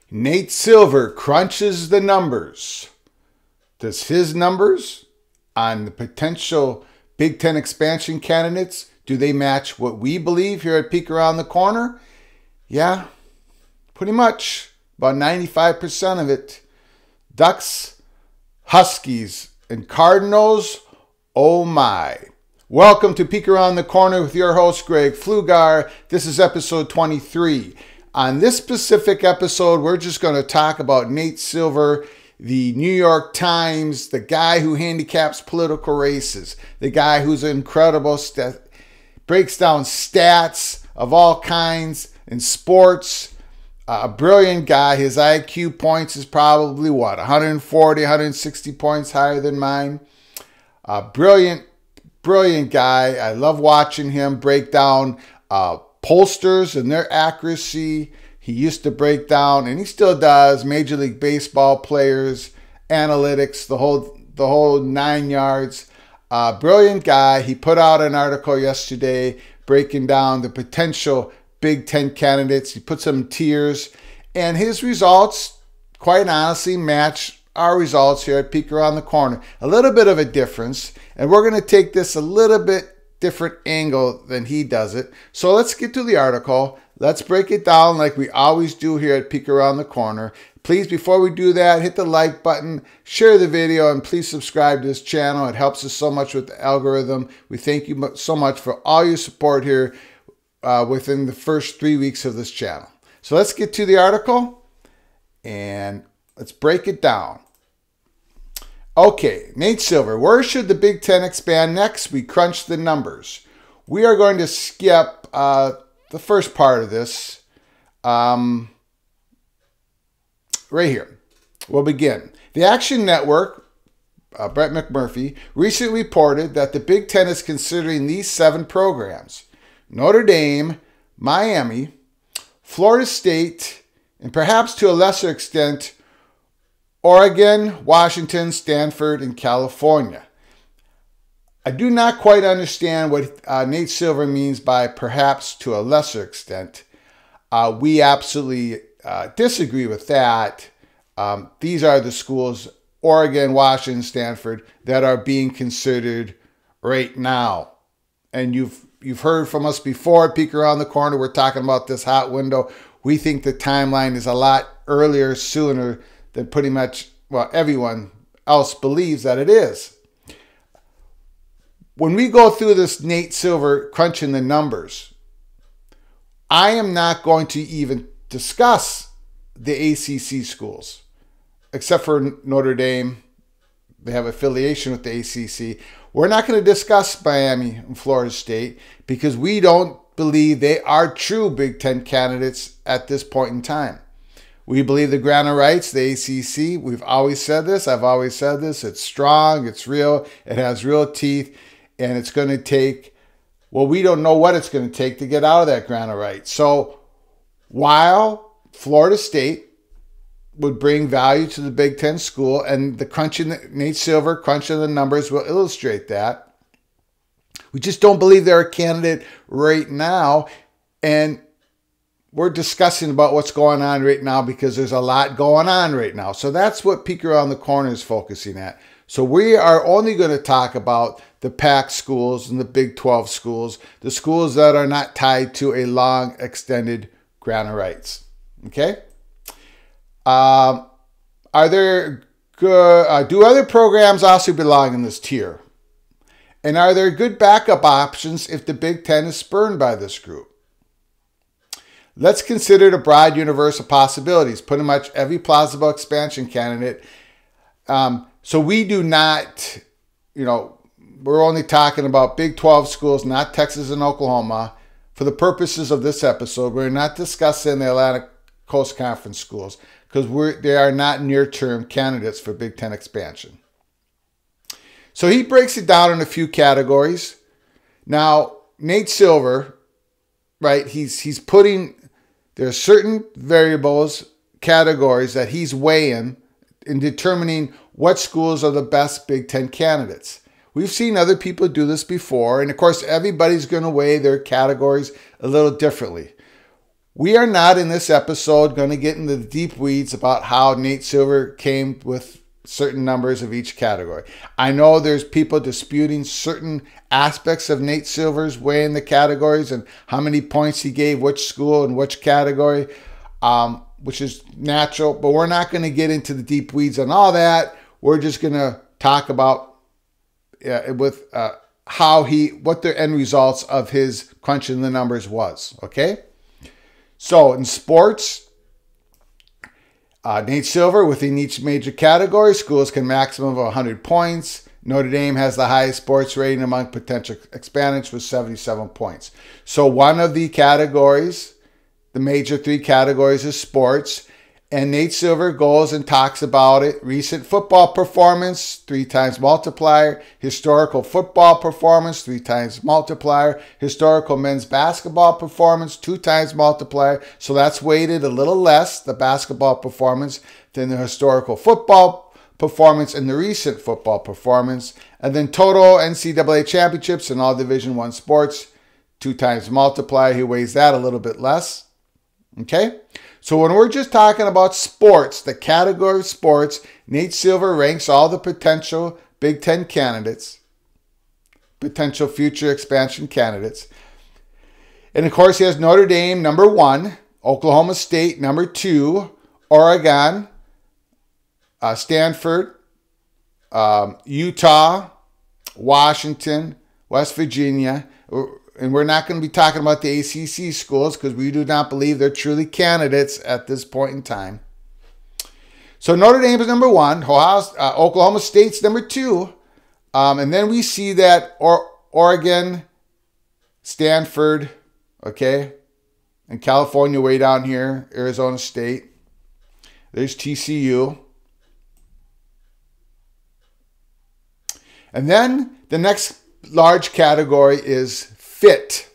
Nate Silver crunches the numbers. Does his numbers on the potential Big Ten expansion candidates, do they match what we believe here at Peek Around the Corner? Yeah, pretty much. About 95% of it. Ducks, Huskies, and Cardinals, oh my. Welcome to Peek Around the Corner with your host, Greg Pflugar. This is episode 23. On this specific episode, we're just going to talk about Nate Silver, the New York Times, the guy who handicaps political races, the guy who's incredible, breaks down stats of all kinds in sports. A brilliant guy. His IQ points is probably, 140, 160 points higher than mine. Brilliant guy. I love watching him break down pollsters and their accuracy. He used to break down, and he still does, Major League Baseball players, analytics, the whole 9 yards. Brilliant guy. He put out an article yesterday breaking down the potential Big Ten candidates. He put some tiers, and his results, quite honestly, match our results here at Peek Around the Corner. A little bit of a difference, and we're going to take this a little bit different angle than he does it. So let's get to the article. Let's break it down like we always do here at Peek Around the Corner. Please, before we do that, hit the like button, share the video, and please subscribe to this channel. It helps us so much with the algorithm. We thank you so much for all your support here within the first 3 weeks of this channel. So let's get to the article and let's break it down. Okay, Nate Silver, where should the Big Ten expand next? We crunch the numbers. We are going to skip the first part of this right here. We'll begin. The Action Network, Brett McMurphy, recently reported that the Big Ten is considering these 7 programs: Notre Dame, Miami, Florida State, and perhaps to a lesser extent, Oregon, Washington, Stanford, and California. I do not quite understand what Nate Silver means by perhaps to a lesser extent. We absolutely disagree with that. These are the schools, Oregon, Washington, Stanford, that are being considered right now. And you've heard from us before, Peek Around the Corner, we're talking about this hot window. We think the timeline is a lot earlier, sooner than pretty much, well, everyone else believes that it is. When we go through this Nate Silver crunching the numbers, I am not going to even discuss the ACC schools, except for Notre Dame. They have affiliation with the ACC. We're not going to discuss Miami and Florida State because we don't believe they are true Big Ten candidates at this point in time. We believe the grant of rights, the ACC, we've always said this, I've always said this, it's strong, it's real, it has real teeth, and it's going to take, well, we don't know what it's going to take to get out of that grant of rights. So while Florida State would bring value to the Big Ten school, and the crunching, Nate Silver crunching the numbers will illustrate that, we just don't believe they're a candidate right now. And we're discussing about what's going on right now because there's a lot going on right now. So that's what Peek Around the Corner is focusing at. So we are only going to talk about the PAC schools and the Big 12 schools, the schools that are not tied to a long extended grant of rights. Okay? Are there good, do other programs also belong in this tier? And are there good backup options if the Big Ten is spurned by this group? Let's consider the broad universe of possibilities, pretty much every plausible expansion candidate. So we do not, we're only talking about Big 12 schools, not Texas and Oklahoma. For the purposes of this episode, we're not discussing the Atlantic Coast Conference schools because they are not near-term candidates for Big Ten expansion. So he breaks it down in a few categories. Now, Nate Silver, right, he's putting, there are certain variables, categories that he's weighing in determining what schools are the best Big Ten candidates. We've seen other people do this before, and of course, everybody's going to weigh their categories a little differently. We are not in this episode going to get into the deep weeds about how Nate Silver came with certain numbers of each category. I know there's people disputing certain aspects of Nate Silver's way in the categories and how many points he gave which school and which category, which is natural, but we're not going to get into the deep weeds on all that. We're just going to talk about what the end results of his crunching the numbers was. Okay. So in sports, Nate Silver, within each major category, schools can maximum of 100 points. Notre Dame has the highest sports rating among potential expandants with 77 points. So one of the categories, the major three categories, is sports. And Nate Silver goes and talks about it. Recent football performance, 3 times multiplier. Historical football performance, 3 times multiplier. Historical men's basketball performance, 2 times multiplier. So that's weighted a little less, the basketball performance, than the historical football performance and the recent football performance. And then total NCAA championships in all Division I sports, 2 times multiplier. He weighs that a little bit less. Okay? So when we're just talking about sports, the category of sports, Nate Silver ranks all the potential Big Ten candidates, potential future expansion candidates. And of course, he has Notre Dame number 1, Oklahoma State number 2, Oregon, Stanford, Utah, Washington, West Virginia. And we're not going to be talking about the ACC schools because we do not believe they're truly candidates at this point in time. So Notre Dame is number 1. Oklahoma State's number 2. And then we see that Oregon, Stanford, okay, and California way down here, Arizona State. There's TCU. And then the next large category is fit.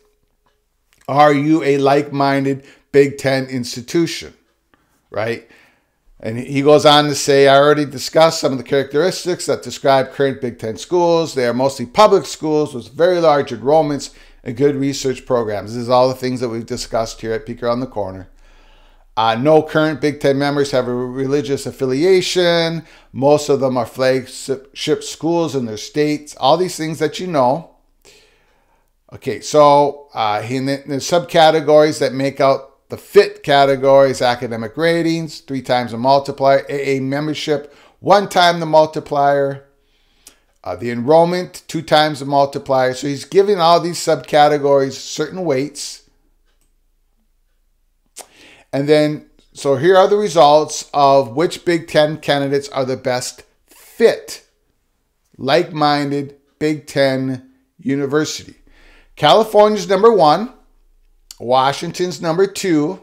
Are you a like-minded Big Ten institution? Right? And he goes on to say, I already discussed some of the characteristics that describe current Big Ten schools. They are mostly public schools with very large enrollments and good research programs. This is all the things that we've discussed here at Peek Around the Corner. No current Big Ten members have a religious affiliation. Most of them are flagship schools in their states. All these things that you know. Okay, so in the subcategories that make out the fit categories: academic ratings, 3 times the multiplier; AA membership, 1 time the multiplier; the enrollment, 2 times the multiplier. So he's giving all these subcategories certain weights. And then, so here are the results of which Big Ten candidates are the best fit, like-minded Big Ten university. California's number 1. Washington's number 2.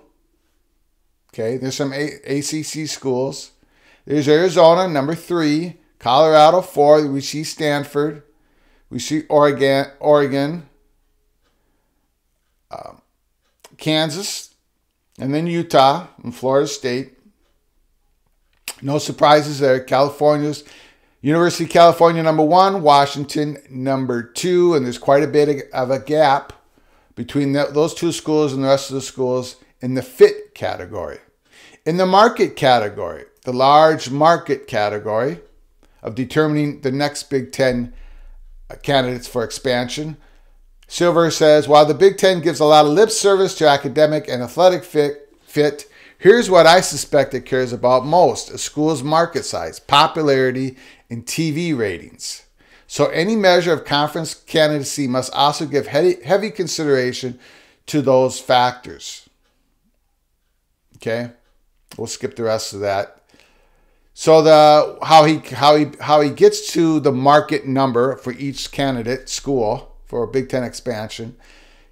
Okay, there's some ACC schools. There's Arizona, number 3. Colorado, 4. We see Stanford. We see Oregon, Kansas, and then Utah and Florida State. No surprises there. University of California, number 1. Washington, number 2. And there's quite a bit of a gap between those 2 schools and the rest of the schools in the fit category. In the market category, the large market category of determining the next Big Ten candidates for expansion, Silver says, while the Big Ten gives a lot of lip service to academic and athletic fit, here's what I suspect it cares about most: a school's market size, popularity, and TV ratings. So any measure of conference candidacy must also give heavy consideration to those factors. Okay, we'll skip the rest of that. So how he gets to the market number for each candidate school for a Big Ten expansion.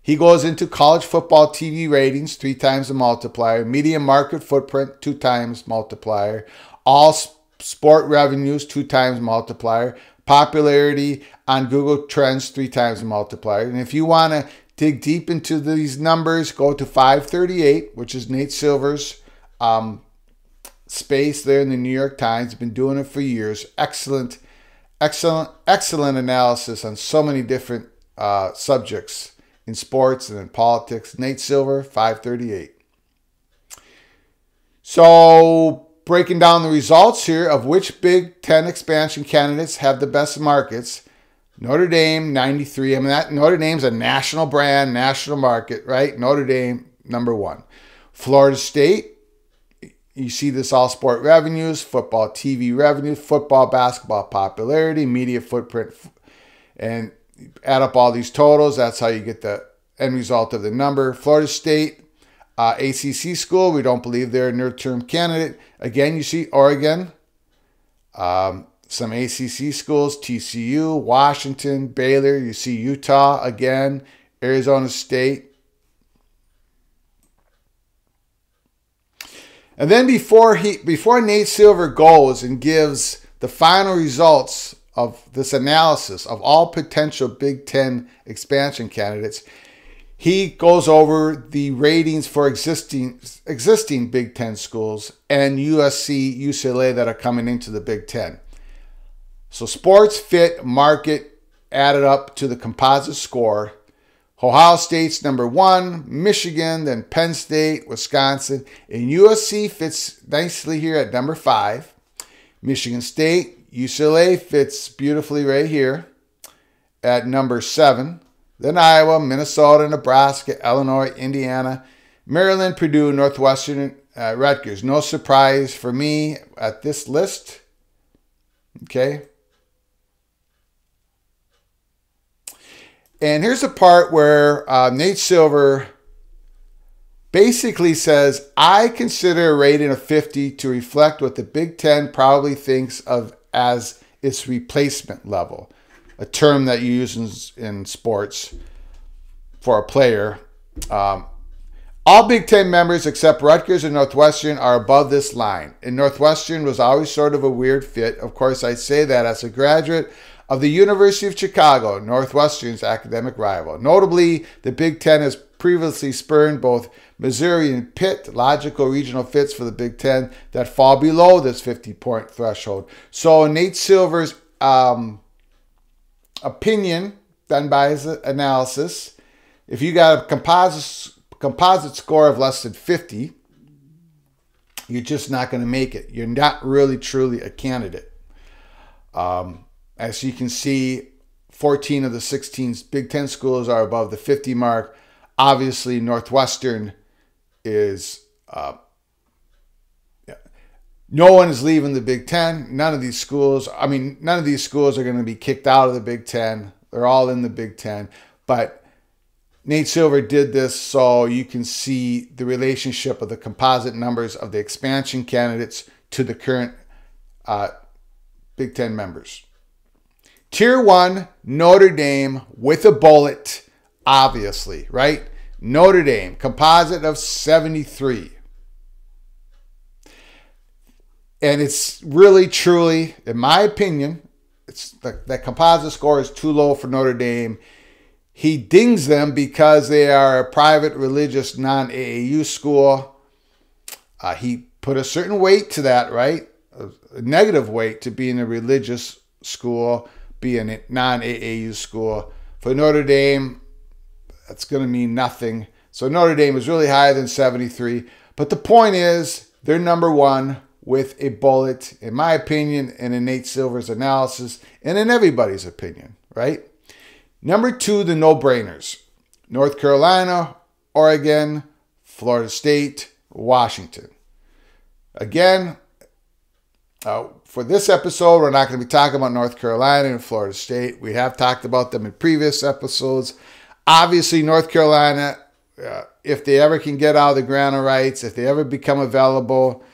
He goes into college football TV ratings, 3 times the multiplier. Median market footprint, 2 times multiplier. All sport revenues, 2 times multiplier. Popularity on Google Trends, 3 times the multiplier. And if you want to dig deep into these numbers, go to 538, which is Nate Silver's space there in the New York Times. Been doing it for years. Excellent analysis on so many different subjects in sports and in politics. Nate Silver, 538. So breaking down the results here of which Big Ten expansion candidates have the best markets. Notre Dame, 93. I mean, Notre Dame's a national brand, national market, right? Notre Dame, number 1. Florida State, you see this all sport revenues, football TV revenues, football, basketball popularity, media footprint, and add up all these totals. That's how you get the end result of the number. Florida State, ACC school, we don't believe they're a near-term candidate. Again, you see Oregon, some ACC schools, TCU, Washington, Baylor. You see Utah again, Arizona State. And then before Nate Silver goes and gives the final results of this analysis of all potential Big Ten expansion candidates, he goes over the ratings for existing Big Ten schools and USC, UCLA that are coming into the Big Ten. So sports, fit, market added up to the composite score. Ohio State's number 1, Michigan, then Penn State, Wisconsin, and USC fits nicely here at number 5. Michigan State, UCLA fits beautifully right here at number 7. Then Iowa, Minnesota, Nebraska, Illinois, Indiana, Maryland, Purdue, Northwestern, Rutgers. No surprise for me at this list. Okay. And here's the part where Nate Silver basically says, I consider a rating of 50 to reflect what the Big Ten probably thinks of as its replacement level, a term that you use in sports for a player. All Big Ten members except Rutgers and Northwestern are above this line. And Northwestern was always sort of a weird fit. Of course, I say that as a graduate of the University of Chicago, Northwestern's academic rival. Notably, the Big Ten has previously spurned both Missouri and Pitt, logical regional fits for the Big Ten that fall below this 50-point threshold. So Nate Silver's opinion, done by his analysis, if you got a composite score of less than 50, you're just not going to make it. You're not really truly a candidate. As you can see, 14 of the 16 Big Ten schools are above the 50 mark. Obviously, Northwestern is... no one is leaving the Big Ten. None of these schools are going to be kicked out of the Big Ten. They're all in the Big Ten. But Nate Silver did this so you can see the relationship of the composite numbers of the expansion candidates to the current Big Ten members. Tier 1, Notre Dame with a bullet, obviously, right? Notre Dame, composite of 73. And it's really, truly, in my opinion, it's that composite score is too low for Notre Dame. He dings them because they are a private, religious, non-AAU school. He put a certain weight to that, right? A negative weight to being a religious school, being a non-AAU school. For Notre Dame, that's going to mean nothing. So Notre Dame is really higher than 73. But the point is, they're number 1 with a bullet, in my opinion, and in Nate Silver's analysis, and in everybody's opinion, right? Number 2, the no-brainers. North Carolina, Oregon, Florida State, Washington. Again, for this episode, we're not going to be talking about North Carolina and Florida State. We have talked about them in previous episodes. Obviously, North Carolina, if they ever can get out of the grant of rights, if they ever become available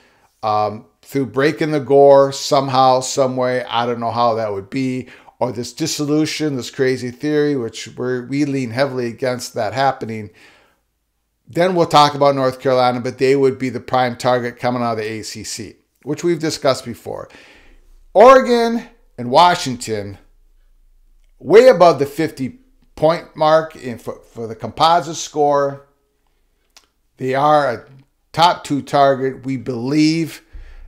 through breaking the gore somehow, some way, I don't know how that would be, or this dissolution, this crazy theory, which we lean heavily against that happening, then we'll talk about North Carolina, but they would be the prime target coming out of the ACC, which we've discussed before. Oregon and Washington, way above the 50-point mark for the composite score. They are a top 2 target, we believe,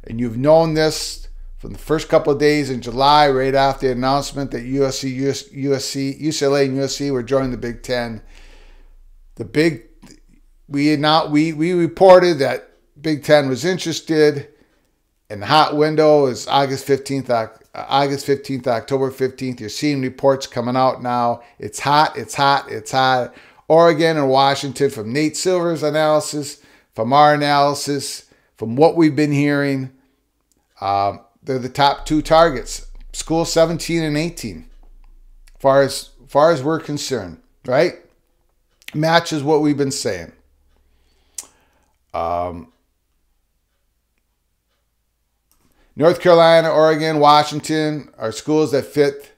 and you've known this from the first couple of days in July, right after the announcement that UCLA and USC were joining the Big Ten. We reported that Big Ten was interested, and the hot window is August 15th, October 15th. You're seeing reports coming out now. It's hot, it's hot, it's hot. Oregon and Washington, from Nate Silver's analysis, from our analysis, from what we've been hearing, they're the top two targets. Schools 17 and 18, far as we're concerned, right? Matches what we've been saying. North Carolina, Oregon, Washington are schools that fit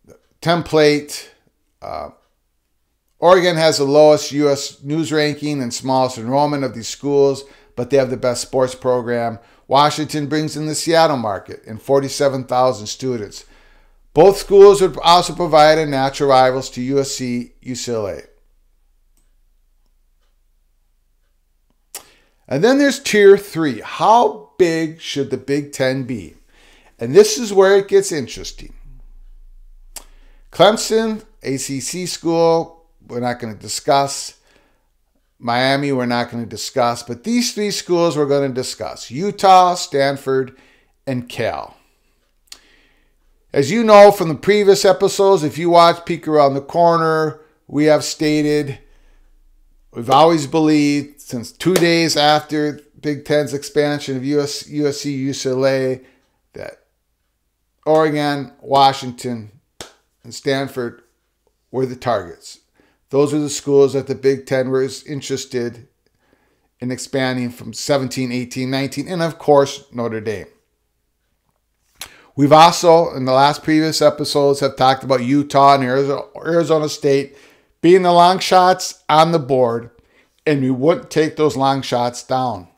the template. Oregon has the lowest U.S. news ranking and smallest enrollment of these schools, but they have the best sports program. Washington brings in the Seattle market and 47,000 students. Both schools would also provide a natural rivals to USC, UCLA. And then there's Tier 3. How big should the Big Ten be? And this is where it gets interesting. Clemson, ACC school, we're not going to discuss. Miami, we're not going to discuss. But these three schools we're going to discuss. Utah, Stanford, and Cal. As you know from the previous episodes, if you watch Peek Around the Corner, we have stated, we've always believed since 2 days after Big Ten's expansion of USC, UCLA, that Oregon, Washington, and Stanford were the targets. Those are the schools that the Big Ten was interested in expanding from 17, 18, 19, and of course, Notre Dame. We've also, in the last previous episodes, have talked about Utah and Arizona State being the long shots on the board, and we wouldn't take those long shots down.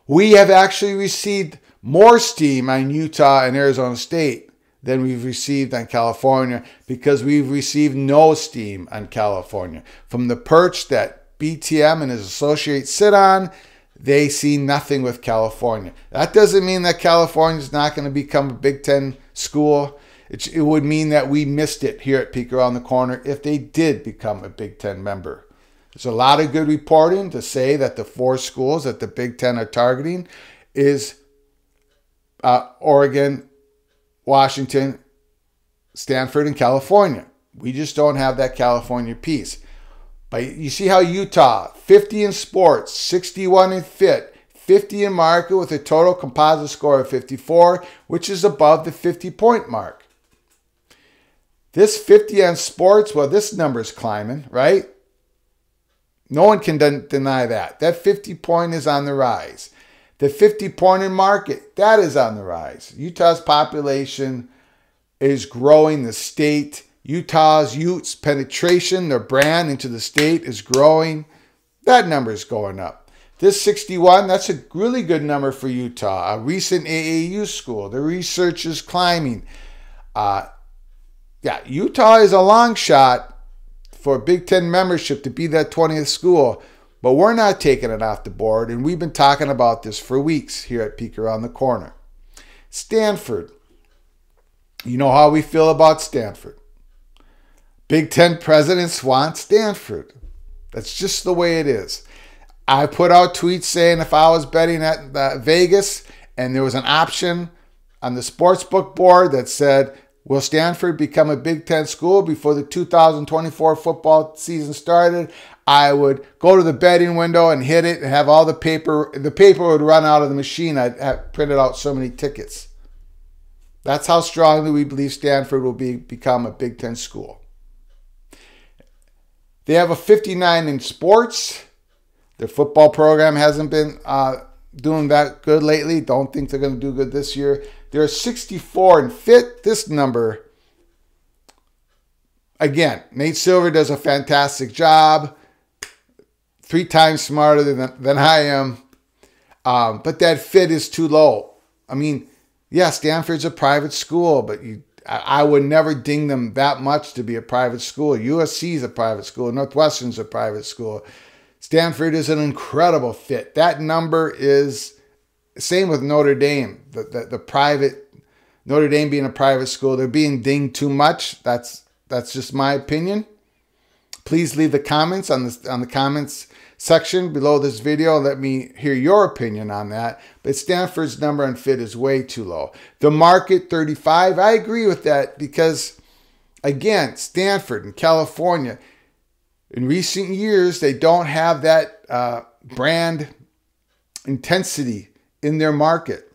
We have actually received more steam on Utah and Arizona State than we've received on California, because we've received no steam on California. From the perch that BTM and his associates sit on, they see nothing with California. That doesn't mean that California is not going to become a Big Ten school. It would mean that we missed it here at Peek Around the Corner if they did become a Big Ten member. There's a lot of good reporting to say that the four schools that the Big Ten are targeting is Oregon, Washington, Stanford, and California. We just don't have that California piece. But you see how Utah, 50 in sports, 61 in fit, 50 in market with a total composite score of 54, which is above the 50-point mark. This 50 on sports, well, this number is climbing, right? No one can deny that. That 50-point is on the rise. The 50-point in market, that is on the rise. Utah's population is growing. The state, Utah's Utes penetration, their brand into the state is growing. That number is going up. This 61, that's a really good number for Utah. A recent AAU school. The research is climbing. Utah is a long shot for Big Ten membership to be that 20th school. But we're not taking it off the board, and we've been talking about this for weeks here at Peek Around the Corner. Stanford. You know how we feel about Stanford. Big Ten presidents want Stanford. That's just the way it is. I put out tweets saying if I was betting at Vegas and there was an option on the sportsbook board that said, will Stanford become a Big Ten school before the 2024 football season started, I would go to the betting window and hit it and have all the paper. The paper would run out of the machine. I'd have printed out so many tickets. That's how strongly we believe Stanford will become a Big Ten school. They have a 59 in sports. Their football program hasn't been doing that good lately. Don't think they're going to do good this year. They're 64 in fit. This number, again, Nate Silver does a fantastic job. 3 times smarter than I am. But that fit is too low. I mean, yeah, Stanford's a private school, but I would never ding them that much to be a private school. USC is a private school. Northwestern's a private school. Stanford is an incredible fit. That number is same with Notre Dame. The private, Notre Dame being a private school, they're being dinged too much. That's just my opinion. Please leave the comments on the comments section below this video. Let me hear your opinion on that. But Stanford's number on fit is way too low. The market, 35. I agree with that because, again, Stanford in California, in recent years, they don't have that brand intensity in their market.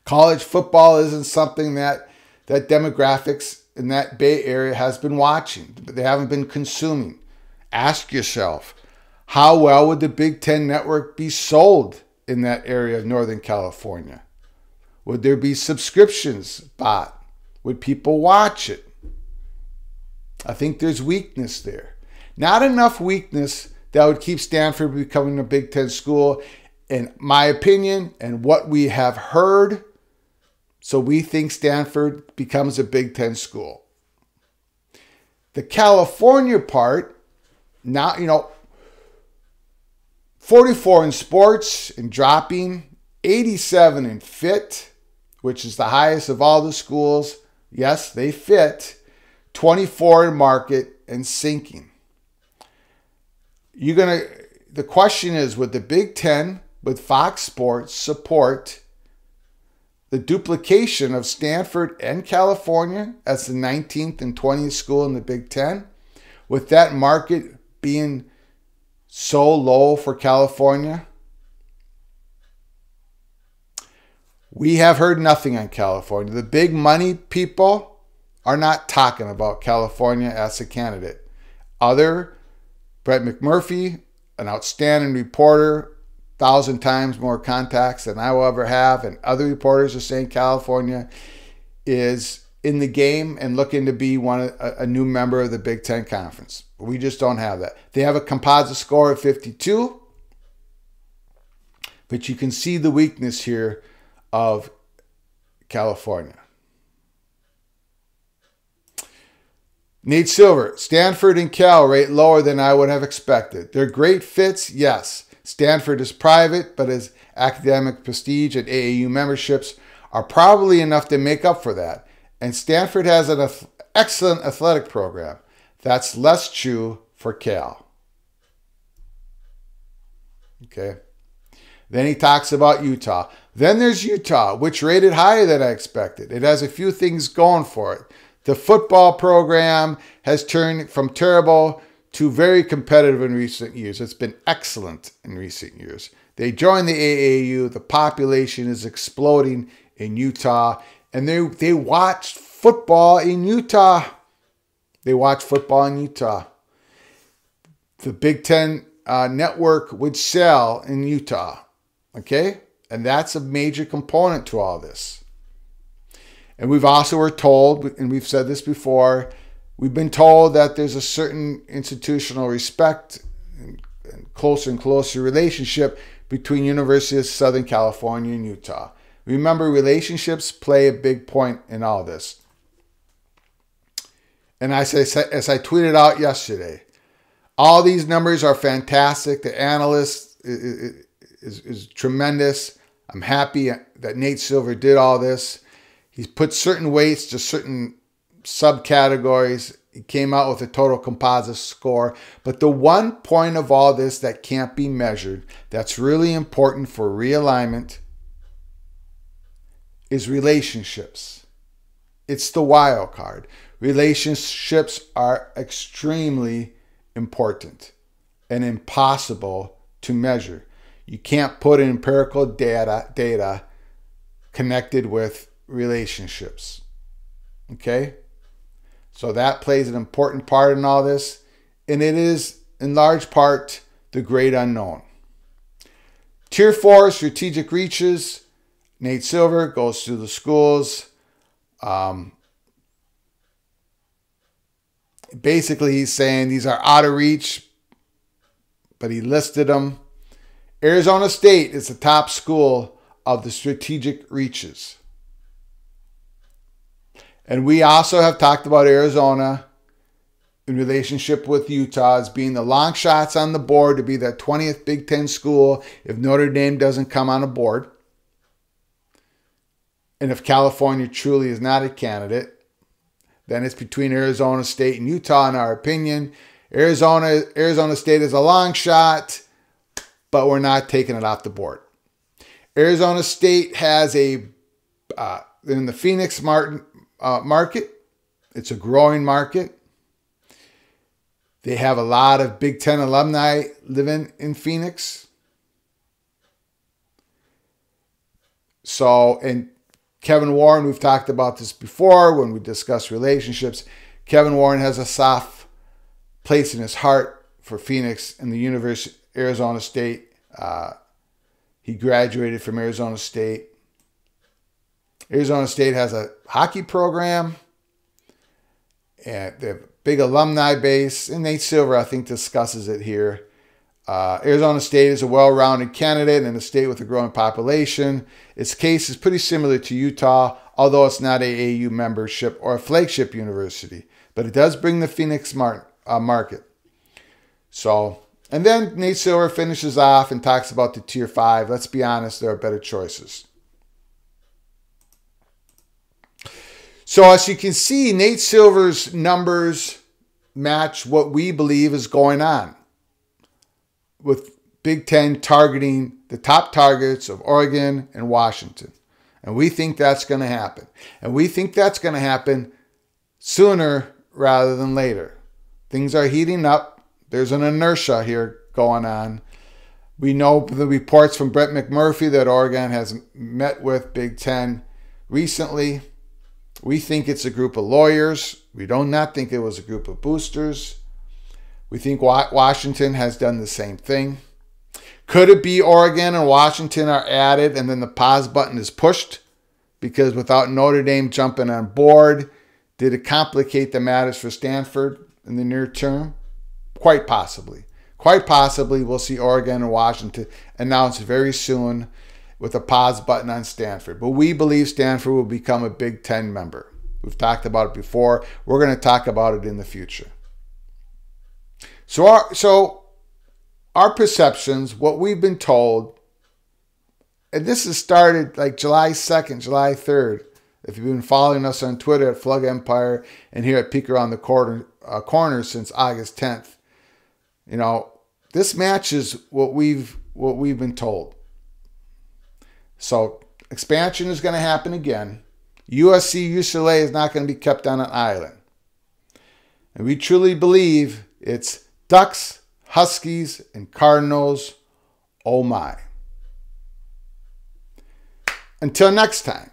College football isn't something that demographics in that Bay Area has been watching, but they haven't been consuming. Ask yourself, how well would the Big Ten Network be sold in that area of Northern California? Would there be subscriptions bought? Would people watch it? I think there's weakness there. Not enough weakness that would keep Stanford becoming a Big Ten school, in my opinion, and what we have heard. So we think Stanford becomes a Big Ten school. The California part, now, 44 in sports and dropping, 87 in fit, which is the highest of all the schools. Yes, they fit. 24 in market and sinking. The question is, would the Big Ten with Fox Sports support the duplication of Stanford and California as the 19th and 20th school in the Big Ten, with that market being so low for California? We have heard nothing on California. The big money people are not talking about California as a candidate. Brett McMurphy, an outstanding reporter, 1,000 times more contacts than I will ever have, and other reporters are saying California is in the game and looking to be a new member of the Big Ten Conference. We just don't have that. They have a composite score of 52, but you can see the weakness here of California. Nate Silver, Stanford and Cal rate lower than I would have expected. They're great fits, yes. Stanford is private, but his academic prestige and AAU memberships are probably enough to make up for that. And Stanford has an excellent athletic program. That's less true for Cal. Okay. Then he talks about Utah. Then there's Utah, which rated higher than I expected. It has a few things going for it. The football program has turned from terrible to very competitive in recent years. It's been excellent in recent years. They joined the AAU. The population is exploding in Utah. And they watched football in Utah. They watch football in Utah. The Big Ten Network would sell in Utah. Okay? And that's a major component to all this. And we've also were told, and we've said this before, we've been told that there's a certain institutional respect and closer relationship between University of Southern California and Utah. Remember, relationships play a big point in all this. And as I tweeted out yesterday, all these numbers are fantastic. The analyst is tremendous. I'm happy that Nate Silver did all this. He's put certain weights to certain subcategories. He came out with a total composite score. But the one point of all this that can't be measured, that's really important for realignment, is relationships. It's the wild card. Relationships are extremely important and impossible to measure. You can't put empirical data connected with relationships. Okay? So that plays an important part in all this. And it is, in large part, the great unknown. Tier 4, strategic reaches. Nate Silver goes through the schools. Basically, he's saying these are out of reach, but he listed them. Arizona State is the top school of the strategic reaches. And we also have talked about Arizona in relationship with Utah as being the long shots on the board to be that 20th Big Ten school if Notre Dame doesn't come on a board. And if California truly is not a candidate, then it's between Arizona State and Utah, in our opinion. Arizona State is a long shot, but we're not taking it off the board. Arizona State has in the Phoenix market. It's a growing market. They have a lot of Big Ten alumni living in Phoenix. So, and Kevin Warren, we've talked about this before when we discussed relationships. Kevin Warren has a soft place in his heart for Phoenix and the University of Arizona State. He graduated from Arizona State. Arizona State has a hockey program, and they have a big alumni base. And Nate Silver, I think, discusses it here. Arizona State is a well-rounded candidate in a state with a growing population. Its case is pretty similar to Utah, although it's not a AAU membership or a flagship university. But it does bring the Phoenix market. So, and then Nate Silver finishes off and talks about the Tier 5. Let's be honest, there are better choices. So as you can see, Nate Silver's numbers match what we believe is going on, with Big Ten targeting the top targets of Oregon and Washington. And we think that's going to happen. And we think that's going to happen sooner rather than later. Things are heating up. There's an inertia here going on. We know the reports from Brett McMurphy that Oregon has met with Big Ten recently. We think it's a group of lawyers. We do not think it was a group of boosters. We think Washington has done the same thing. Could it be Oregon and Washington are added and then the pause button is pushed? Because without Notre Dame jumping on board, did it complicate the matters for Stanford in the near term? Quite possibly. Quite possibly we'll see Oregon and Washington announced very soon with a pause button on Stanford. But we believe Stanford will become a Big Ten member. We've talked about it before. We're going to talk about it in the future. So our perceptions, what we've been told, and this has started like July 2nd, July 3rd. If you've been following us on Twitter at Flug Empire and here at Peek Around the Corner since August 10th, you know, this matches what we've been told. So expansion is going to happen again. USC, UCLA is not going to be kept on an island. And we truly believe it's Ducks, Huskies, and Cardinals. Oh my. Until next time,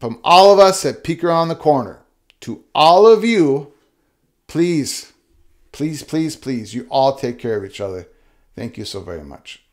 from all of us at Peek Around the Corner, to all of you, please, please, please, please, you all take care of each other. Thank you so very much.